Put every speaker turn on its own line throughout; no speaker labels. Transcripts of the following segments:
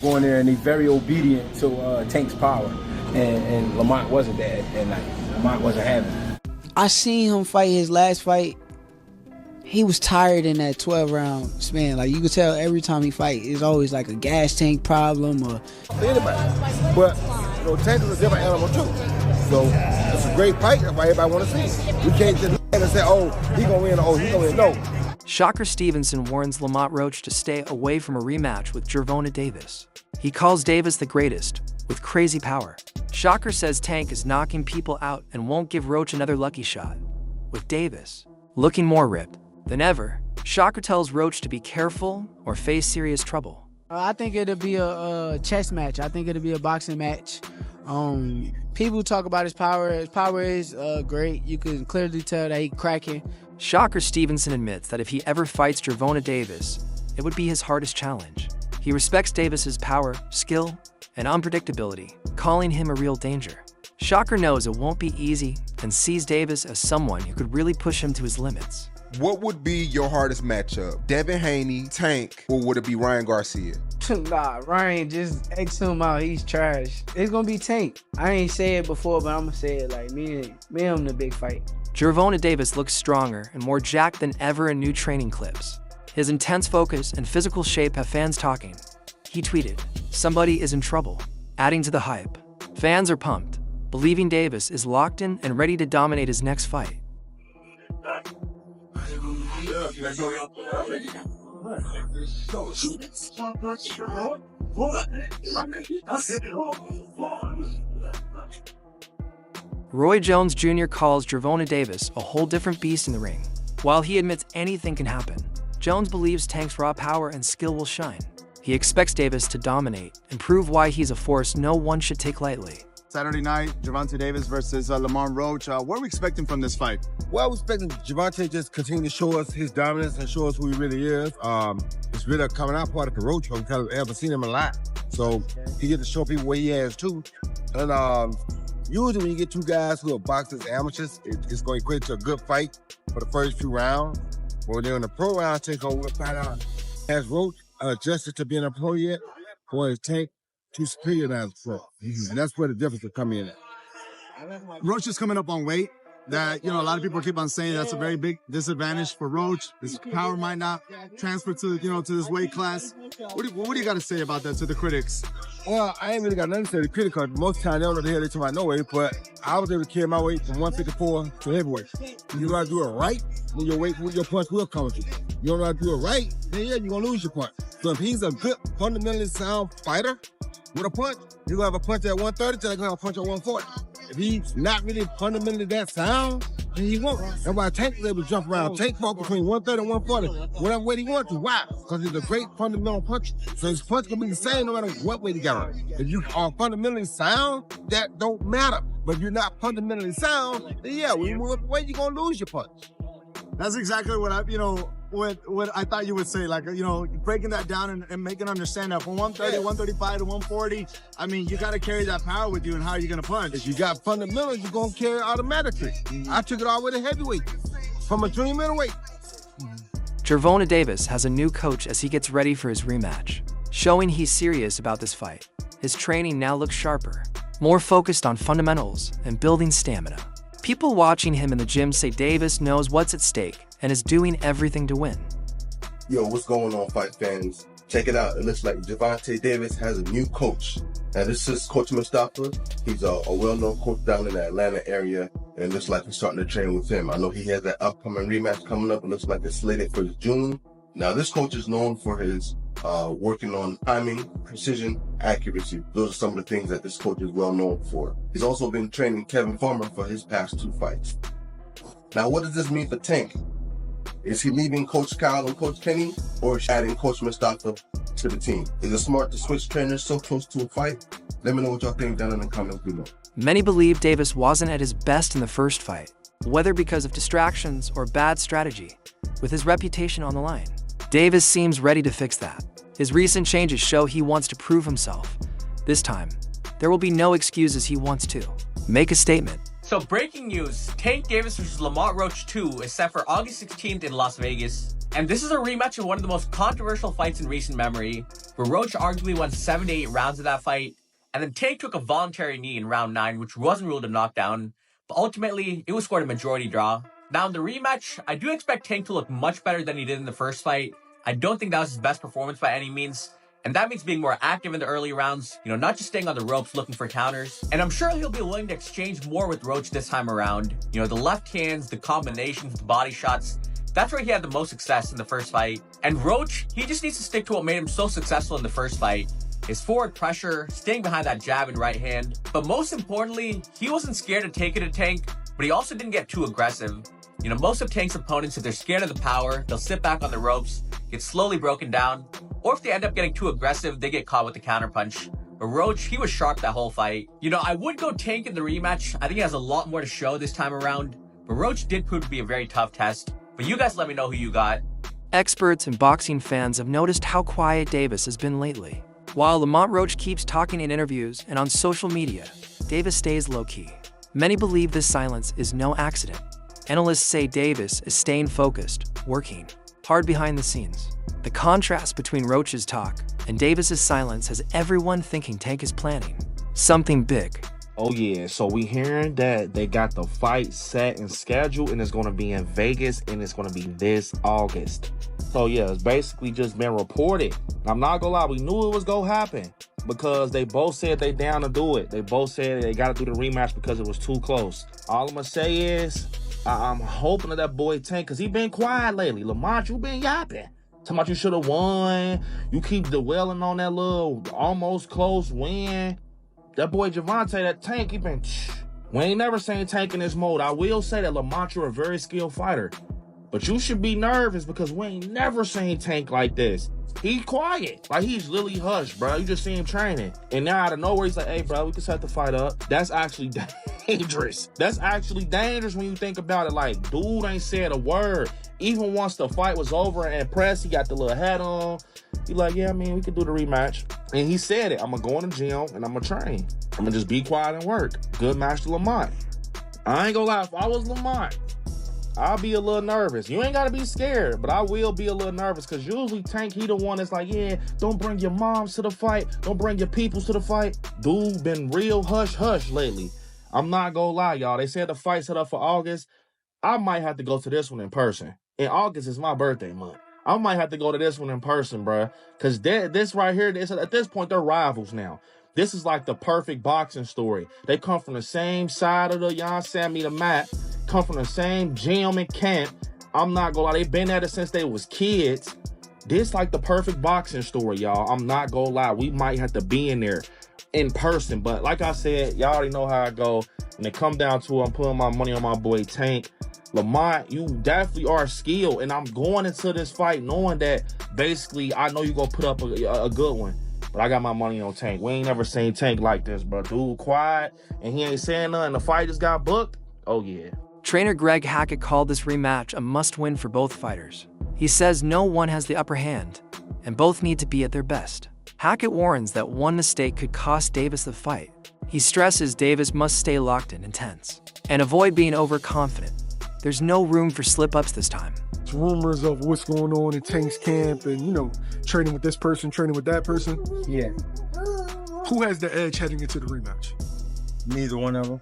Going there and he's very obedient to Tank's power, and Lamont wasn't that that night. Lamont wasn't having it.
I seen him fight his last fight. He was tired in that 12-round span. Like, you could tell every time he fight, it's always like a gas tank problem or
anybody. But Tank is a different animal too. So it's a great fight. That's why everybody want to see it. We can't just look at it and say, oh, he gonna win, oh, he gonna win. No.
Shakur Stevenson warns Lamont Roach to stay away from a rematch with Gervonta Davis. He calls Davis the greatest, with crazy power. Shakur says Tank is knocking people out and won't give Roach another lucky shot. With Davis looking more ripped than ever, Shakur tells Roach to be careful or face serious trouble.
I think it'll be a chess match. I think it'll be a boxing match. People talk about his power. His power is great. You can clearly tell that he's cracking.
Shakur Stevenson admits that if he ever fights Gervonta Davis, it would be his hardest challenge. He respects Davis's power, skill, and unpredictability, calling him a real danger. Shakur knows it won't be easy and sees Davis as someone who could really push him to his limits.
What would be your hardest matchup? Devin Haney, Tank, or would it be Ryan Garcia?
Nah, Ryan, just X him out. He's trash. It's gonna be Tank. I ain't say it before, but I'm gonna say it like me and him the big fight.
Gervonta Davis looks stronger and more jacked than ever in new training clips. His intense focus and physical shape have fans talking. He tweeted, "Somebody is in trouble," adding to the hype. Fans are pumped, believing Davis is locked in and ready to dominate his next fight. Roy Jones Jr. calls Gervonta Davis a whole different beast in the ring. While he admits anything can happen, Jones believes Tank's raw power and skill will shine. He expects Davis to dominate and prove why he's a force no one should take lightly.
Saturday night, Gervonta Davis versus Lamont Roach. What are we expecting from this fight?
Well, we're expecting Gervonta just continue to show us his dominance and show us who he really is. It's really a coming out party for Roach because I've ever seen him a lot. So he gets to show people what he has too. And usually when you get two guys who are boxers amateurs, it's going to equate to a good fight for the first few rounds. But when they're in the pro round, we'll find out, has Roach adjusted to being a pro yet? Or is Tank too superior now as a pro? And that's where the difference will come in at.
Roach is coming up on weight. That, a lot of people keep on saying that's a very big disadvantage for Roach. His power might not transfer to, to this weight class. What do you got to say about that to the critics?
Well, I ain't really got nothing to say to the critics because most of the time they don't know the hell they talking about no weight, but I was able to carry my weight from 154 to heavyweight. You know how to do it right, then your punch will come with you. You don't know how to do it right, then yeah, you're going to lose your punch. So if he's a good, fundamentally sound fighter with a punch, he's going to have a punch at 130, then he's going to have a punch at 140. If he's not really fundamentally that sound, then he won't. That's why Tank is able to jump around. Tank fought between 130 and 140, whatever weight he wants to. Why? Because he's a great fundamental puncher. So his punch can be the same no matter what weight he got on. If you are fundamentally sound, that don't matter. But if you're not fundamentally sound, then yeah, what way you gonna lose your punch?
That's exactly what what I thought you would say, like, breaking that down and making understand that from 130, 135 to 140, I mean, you got to carry that power with you, and how are you going to punch?
If you got fundamentals, you're going to carry it automatically. I took it all with a heavyweight, from a junior middleweight.
Gervonta Davis has a new coach as he gets ready for his rematch, showing he's serious about this fight. His training now looks sharper, more focused on fundamentals and building stamina. People watching him in the gym say Davis knows what's at stake and is doing everything to win.
Yo, what's going on, fight fans? Check it out. It looks like Gervonta Davis has a new coach. Now, this is Coach Mustafa. He's a well-known coach down in the Atlanta area, and it looks like we're starting to train with him. I know he has that upcoming rematch coming up. It looks like it's slated for June. Now, this coach is known for his working on timing, precision, accuracy. Those are some of the things that this coach is well known for. He's also been training Kevin Farmer for his past 2 fights. Now, what does this mean for Tank? Is he leaving Coach Kyle and Coach Kenny, or is he adding Coach Mustafa to the team? Is it smart to switch trainers so close to a fight? Let me know what y'all think down in the comments below.
Many believe Davis wasn't at his best in the first fight, whether because of distractions or bad strategy, with his reputation on the line. Davis seems ready to fix that. His recent changes show he wants to prove himself. This time, there will be no excuses. He wants to make a statement.
So breaking news, Tank Davis vs. Lamont Roach 2 is set for August 16th in Las Vegas. And this is a rematch of one of the most controversial fights in recent memory, where Roach arguably won 7 to 8 rounds of that fight, and then Tank took a voluntary knee in round 9, which wasn't ruled a knockdown, but ultimately, it was scored a majority draw. Now in the rematch, I do expect Tank to look much better than he did in the first fight. I don't think that was his best performance by any means. And that means being more active in the early rounds, not just staying on the ropes looking for counters. And I'm sure he'll be willing to exchange more with Roach this time around. The left hands, the combinations, the body shots, that's where he had the most success in the first fight. And Roach, he just needs to stick to what made him so successful in the first fight. His forward pressure, staying behind that jab and right hand. But most importantly, he wasn't scared to take it to Tank, but he also didn't get too aggressive. Most of Tank's opponents, if they're scared of the power, they'll sit back on the ropes, get slowly broken down, or if they end up getting too aggressive, they get caught with the counterpunch. But Roach, he was sharp that whole fight. I would go Tank in the rematch. I think he has a lot more to show this time around. But Roach did prove to be a very tough test. But you guys let me know who you got.
Experts and boxing fans have noticed how quiet Davis has been lately. While Lamont Roach keeps talking in interviews and on social media, Davis stays low-key. Many believe this silence is no accident. Analysts say Davis is staying focused, working hard behind the scenes. The contrast between Roach's talk and Davis's silence has everyone thinking Tank is planning something big.
Oh yeah, so we hearing that they got the fight set and scheduled, and it's going to be in Vegas, and it's going to be this August. So yeah, it's basically just been reported. I'm not gonna lie, we knew it was gonna happen because they both said they down to do it. They both said they got to do the rematch because it was too close. All I'm gonna say is I'm hoping that boy Tank, because he been quiet lately. Lamont, you been yapping. Talking about you should have won. You keep dwelling on that little almost close win. That boy Gervonta, that Tank, he been... We ain't never seen Tank in this mode. I will say that Lamont, you're a very skilled fighter. But you should be nervous because we ain't never seen Tank like this. He quiet. Like, he's literally hushed, bro. You just see him training. And now out of nowhere, he's like, hey, bro, we can set the fight up. That's actually dangerous. That's actually dangerous when you think about it. Like, dude ain't said a word. Even once the fight was over and pressed, he got the little hat on. He like, yeah, I mean, we could do the rematch. And he said it. I'm going to go in the gym and I'm going to train. I'm going to just be quiet and work. Good match to Lamont. I ain't going to lie. If I was Lamont, I'll be a little nervous. You ain't got to be scared, but I will be a little nervous because usually Tank, he the one that's like, yeah, don't bring your moms to the fight. Don't bring your peoples to the fight. Dude been real hush-hush lately. I'm not going to lie, y'all. They said the fight set up for August. I might have to go to this one in person. In August is my birthday month. I might have to go to this one in person, bruh. Because this right here, at this point, they're rivals now. This is like the perfect boxing story. They come from the same side of the, the mat, come from the same gym and camp. I'm not gonna lie, they've been at it since they was kids. This like the perfect boxing story, y'all. I'm not gonna lie. We might have to be in there in person. But like I said, y'all already know how I go. When it come down to it, I'm putting my money on my boy Tank. Lamont, you definitely are skilled, and I'm going into this fight knowing that basically I know you're going to put up a good one, but I got my money on Tank. We ain't never seen Tank like this, bro. Dude quiet, and he ain't saying nothing. The fight just got booked. Oh, yeah.
Trainer Greg Hackett called this rematch a must-win for both fighters. He says no one has the upper hand, and both need to be at their best. Hackett warns that one mistake could cost Davis the fight. He stresses Davis must stay locked in and tense, and avoid being overconfident. There's no room for slip-ups this time.
It's rumors of what's going on in Tank's camp and, training with this person, training with that person.
Yeah.
Who has the edge heading into the rematch?
Neither one of them.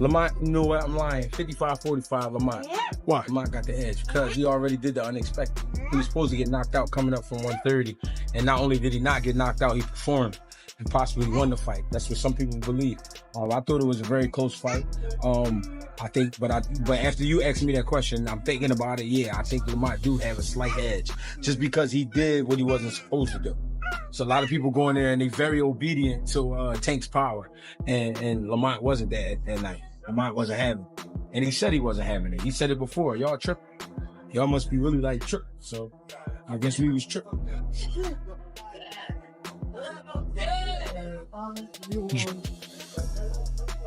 Lamont, you know what? I'm lying. 55-45, Lamont.
Why?
Lamont got the edge because he already did the unexpected. He was supposed to get knocked out coming up from 130. And not only did he not get knocked out, he performed and possibly won the fight. That's what some people believe. I thought it was a very close fight. I think, but after you asked me that question, I'm thinking about it. Yeah, I think Lamont do have a slight edge just because he did what he wasn't supposed to do. So a lot of people go in there and they very obedient to Tank's power, and Lamont wasn't that night. Lamont wasn't having it. And he said he wasn't having it. He said it before. Y'all tripping. Y'all must be really like tripping. So I guess we was tripping.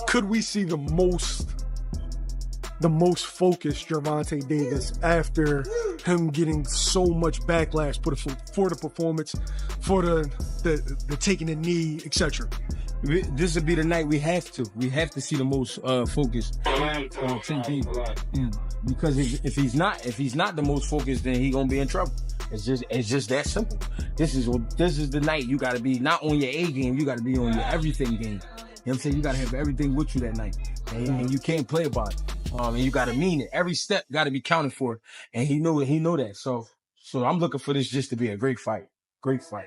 Could we see the most focused Gervonta Davis after him getting so much backlash for the performance, for the taking the knee, etc.?
this would be the night we have to see the most focused Tank Davis. Because if he's not the most focused, then he gonna be in trouble. It's just that simple. This is the night you gotta be not on your A game, you gotta be on your everything game. You know what I'm saying? You gotta have everything with you that night. And you can't play about it. And you gotta mean it. Every step gotta be counted for. And he know that. So I'm looking for this just to be a great fight. Great fight.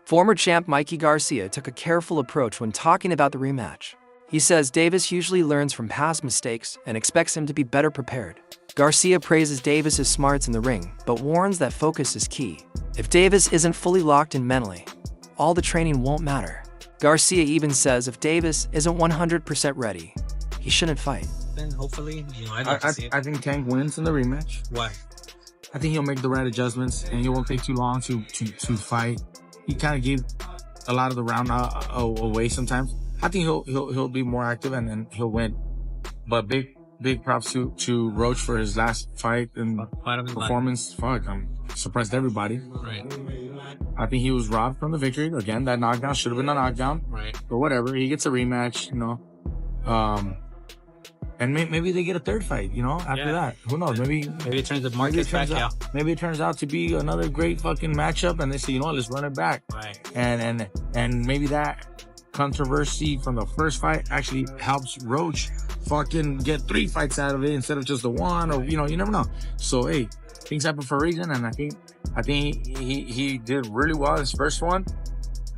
Former champ Mikey Garcia took a careful approach when talking about the rematch. He says Davis usually learns from past mistakes and expects him to be better prepared. Garcia praises Davis's smarts in the ring, but warns that focus is key. If Davis isn't fully locked in mentally, all the training won't matter. Garcia even says if Davis isn't 100% ready, he shouldn't fight.
Then hopefully, I'd like to see it.
I think Tank wins in the rematch.
Why?
I think he'll make the right adjustments, and he won't take too long to fight. He kind of gave a lot of the round away sometimes. I think he'll be more active, and then he'll win. But big props to Roach for his last fight and performance. Fuck, surprised everybody.
Right.
I think he was robbed from the victory. Again, that knockdown should have been a knockdown.
Right.
But whatever, he gets a rematch, and maybe they get a third fight, after that. Who knows? Maybe
it turns the market back out.
Maybe it turns out to be another great fucking matchup, and they say, let's run it back.
Right.
And maybe that controversy from the first fight actually helps Roach fucking get 3 fights out of it instead of just the one, or you never know. So hey, things happen for a reason, and I think he did really well his first one.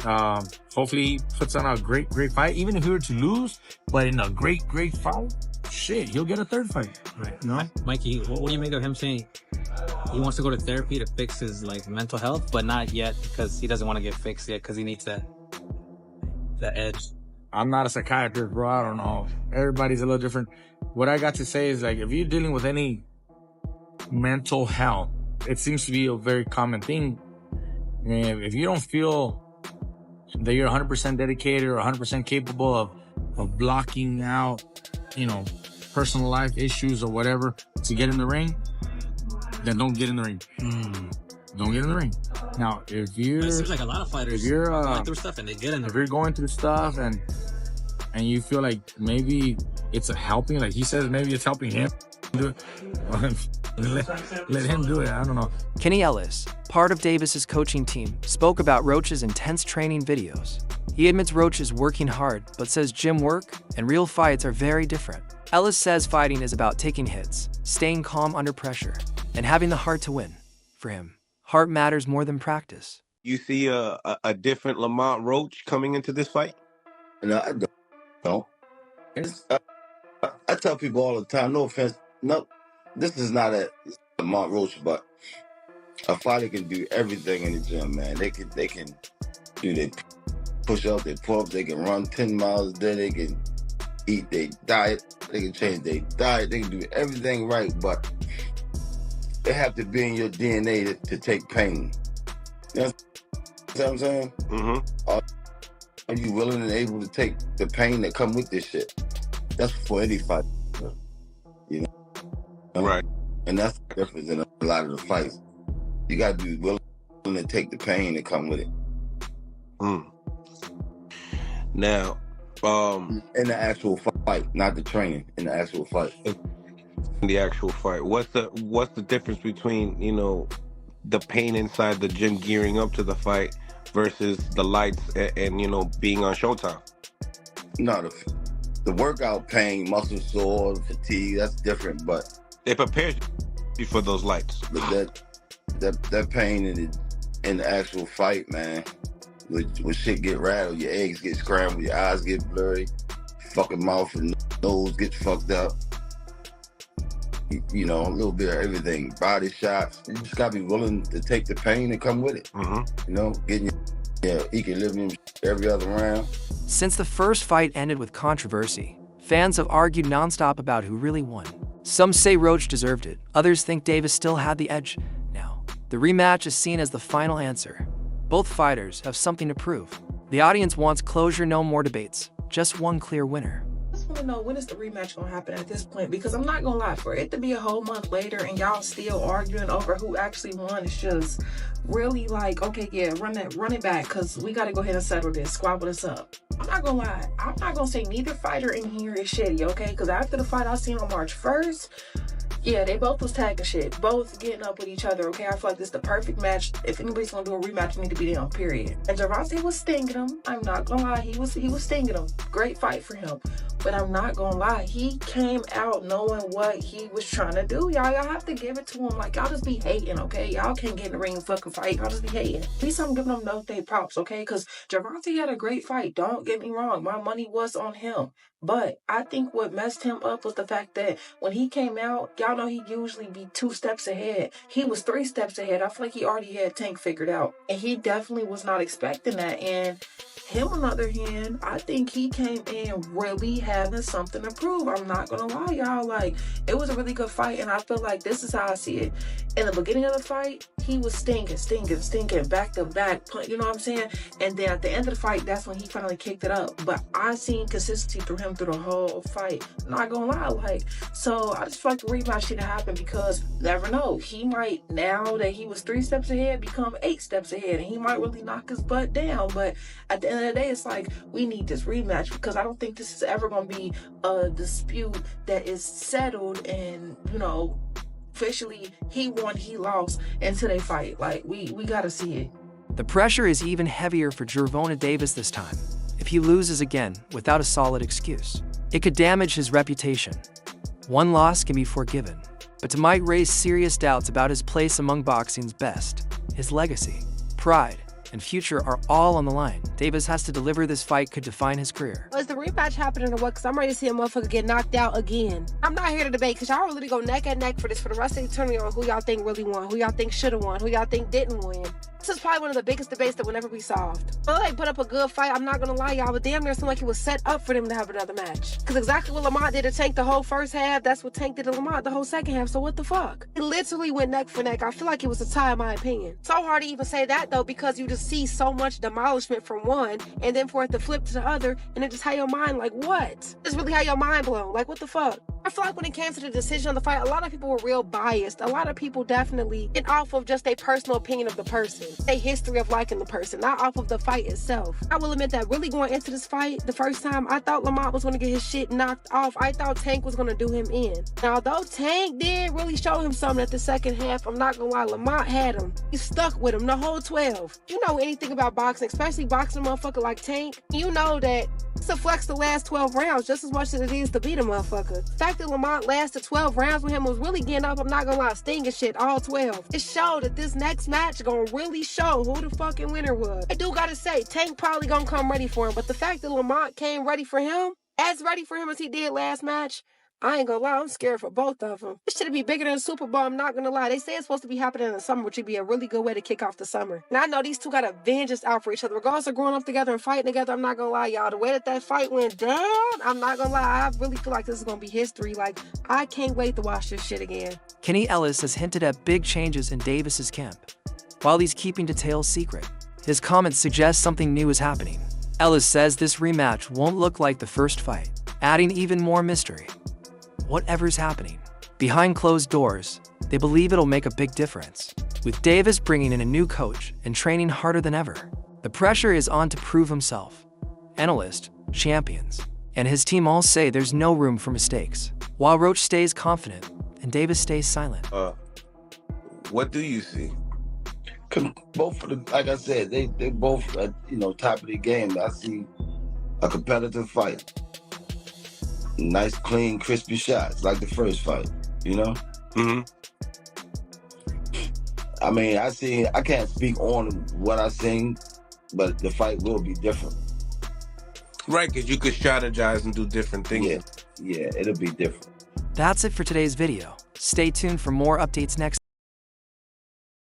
Hopefully he puts on a great fight, even if he were to lose, but in a great fight, shit, he'll get a third fight.
Right. Mikey, what do you make of him saying he wants to go to therapy to fix his mental health, but not yet because he doesn't want to get fixed yet because he needs that edge?
I'm not a psychiatrist, bro. I don't know. Everybody's a little different. What I got to say is, if you're dealing with any mental health, it seems to be a very common thing. If you don't feel that you're 100% dedicated or 100% capable of blocking out, personal life issues or whatever to get in the ring, then don't get in the ring. Don't get in the ring. Now, if you're...
It seems like a lot of fighters are going through stuff and they get in the ring.
If you're going through stuff and you feel like maybe it's helping, like he says, maybe it's helping him do it, let him do it. I don't know.
Kenny Ellis, part of Davis's coaching team, spoke about Roach's intense training videos. He admits Roach is working hard, but says gym work and real fights are very different. Ellis says fighting is about taking hits, staying calm under pressure, and having the heart to win. For him, heart matters more than practice.
You see a different Lamont Roach coming into this fight?
No, I don't. I tell people all the time, no offense, no, this is not a Lamont Roach, but a fighter can do everything in the gym, man. They can do their push-ups, their pull-ups, they can run 10 miles a day, they can eat their diet, they can change their diet, they can do everything right, but it have to be in your DNA to take pain. You know what I'm saying?
Mm-hmm.
Are you willing and able to take the pain that come with this shit? That's for any fight,
Right.
And that's the difference in a lot of the fights. You got to be willing to take the pain that come with it.
Now,
in the actual fight, not the training. In the actual fight.
In the actual fight, what's the difference between the pain inside the gym gearing up to the fight versus the lights and being on Showtime?
No, the workout pain, muscle sore, fatigue, that's different, but
it prepares you for those lights.
But that pain in the actual fight, man, when shit get rattled, your eggs get scrambled, your eyes get blurry, fucking mouth and nose get fucked up. A little bit of everything, body shots. You just gotta be willing to take the pain and come with it.
Mm-hmm.
Getting your equilibrium every other round.
Since the first fight ended with controversy, fans have argued nonstop about who really won. Some say Roach deserved it, others think Davis still had the edge. Now, the rematch is seen as the final answer. Both fighters have something to prove. The audience wants closure, no more debates, just one clear winner.
want to know when is the rematch going to happen at this point, because I'm not going to lie, for it to be a whole month later and y'all still arguing over who actually won, it's just really like, okay, yeah, run it back, because we got to go ahead and settle this, squabble this up. I'm not going to lie, I'm not going to say neither fighter in here is shitty, okay, because after the fight I seen on March 1st, yeah, they both was tagging shit, both getting up with each other, okay? I feel like this is the perfect match. If anybody's gonna do a rematch, you need to be them, period. And Gervonta was stinging him. I'm not gonna lie, he was stinging him. Great fight for him. But I'm not gonna lie, he came out knowing what he was trying to do, y'all. Y'all have to give it to him. Like, y'all just be hating, okay? Y'all can't get in the ring and fucking fight. Y'all just be hating. At least I'm giving them no day props, okay? Because Gervonta had a great fight. Don't get me wrong. My money was on him. But I think what messed him up was the fact that when he came out, y'all know he usually be 2 steps ahead. He was 3 steps ahead. I feel like he already had Tank figured out. And he definitely was not expecting that. And him, on the other hand, I think he came in really having something to prove. I'm not going to lie, y'all. Like, it was a really good fight. And I feel like this is how I see it. In the beginning of the fight, he was stinking, back to back. You know what I'm saying? And then at the end of the fight, that's when he finally kicked it up. But I seen consistency through him through the whole fight. Not gonna lie, like, so I just feel like the rematch should happen, because never know, he might, now that he was 3 steps ahead, become 8 steps ahead, and he might really knock his butt down. But at the end of the day, it's like, we need this rematch, because I don't think this is ever gonna be a dispute that is settled and, you know, officially he won, he lost until they fight. Like, we gotta see it.
The pressure is even heavier for Gervonta Davis this time. If he loses again without a solid excuse, it could damage his reputation. One loss can be forgiven, but it might raise serious doubts about his place among boxing's best. His legacy, pride, and future are all on the line. Davis has to deliver. This fight could define his career.
Is the rematch happening or what? Because I'm ready to see a motherfucker get knocked out again. I'm not here to debate, because y'all really go neck and neck for this for the rest of the tournament on who y'all think really won, who y'all think should have won, who y'all think didn't win. This is probably one of the biggest debates that will never be solved. But they put up a good fight, I'm not gonna lie, y'all, but damn near seemed like it was set up for them to have another match. Because exactly what Lamont did to Tank the whole first half, that's what Tank did to Lamont the whole second half, so what the fuck? It literally went neck for neck. I feel like it was a tie in my opinion. So hard to even say that though, because you just see so much demolishment from one, and then for it to flip to the other, and it just had your mind like, what? It's really had your mind blown, like what the fuck? I feel like when it came to the decision of the fight, a lot of people were real biased. A lot of people definitely went off of just their personal opinion of the person, their history of liking the person, not off of the fight itself. I will admit that really going into this fight, the first time, I thought Lamont was going to get his shit knocked off. I thought Tank was going to do him in. Now, although Tank did really show him something at the second half, I'm not going to lie, Lamont had him. He stuck with him the whole 12. You know anything about boxing, especially boxing a motherfucker like Tank, you know that it's a flex the last 12 rounds just as much as it is to beat a motherfucker. The fact that Lamont lasted 12 rounds with him was really getting up, I'm not gonna lie, stinging shit all 12. It showed that this next match gonna really show who the fucking winner was. I do gotta say, Tank probably gonna come ready for him, but the fact that Lamont came ready for him, as ready for him as he did last match, I ain't gonna lie, I'm scared for both of them. This should be bigger than the Super Bowl, I'm not gonna lie. They say it's supposed to be happening in the summer, which would be a really good way to kick off the summer. And I know these two got a vengeance out for each other. Regardless of growing up together and fighting together, I'm not gonna lie, y'all. The way that fight went down, I'm not gonna lie, I really feel like this is gonna be history. Like, I can't wait to watch this shit again.
Kenny Ellis has hinted at big changes in Davis's camp. While he's keeping details secret, his comments suggest something new is happening. Ellis says this rematch won't look like the first fight, adding even more mystery. Whatever's happening behind closed doors, they believe it'll make a big difference. With Davis bringing in a new coach and training harder than ever, the pressure is on to prove himself. Analysts, champions, and his team all say there's no room for mistakes, while Roach stays confident and Davis stays silent.
What do you see?
Both of them, like I said, they both at, top of the game. I see a competitive fight. Nice, clean, crispy shots, like the first fight, Mm-hmm. I mean, I can't speak on what I seen, but the fight will be different.
Right, because you could strategize and do different things.
Yeah, it'll be different.
That's it for today's video. Stay tuned for more updates next.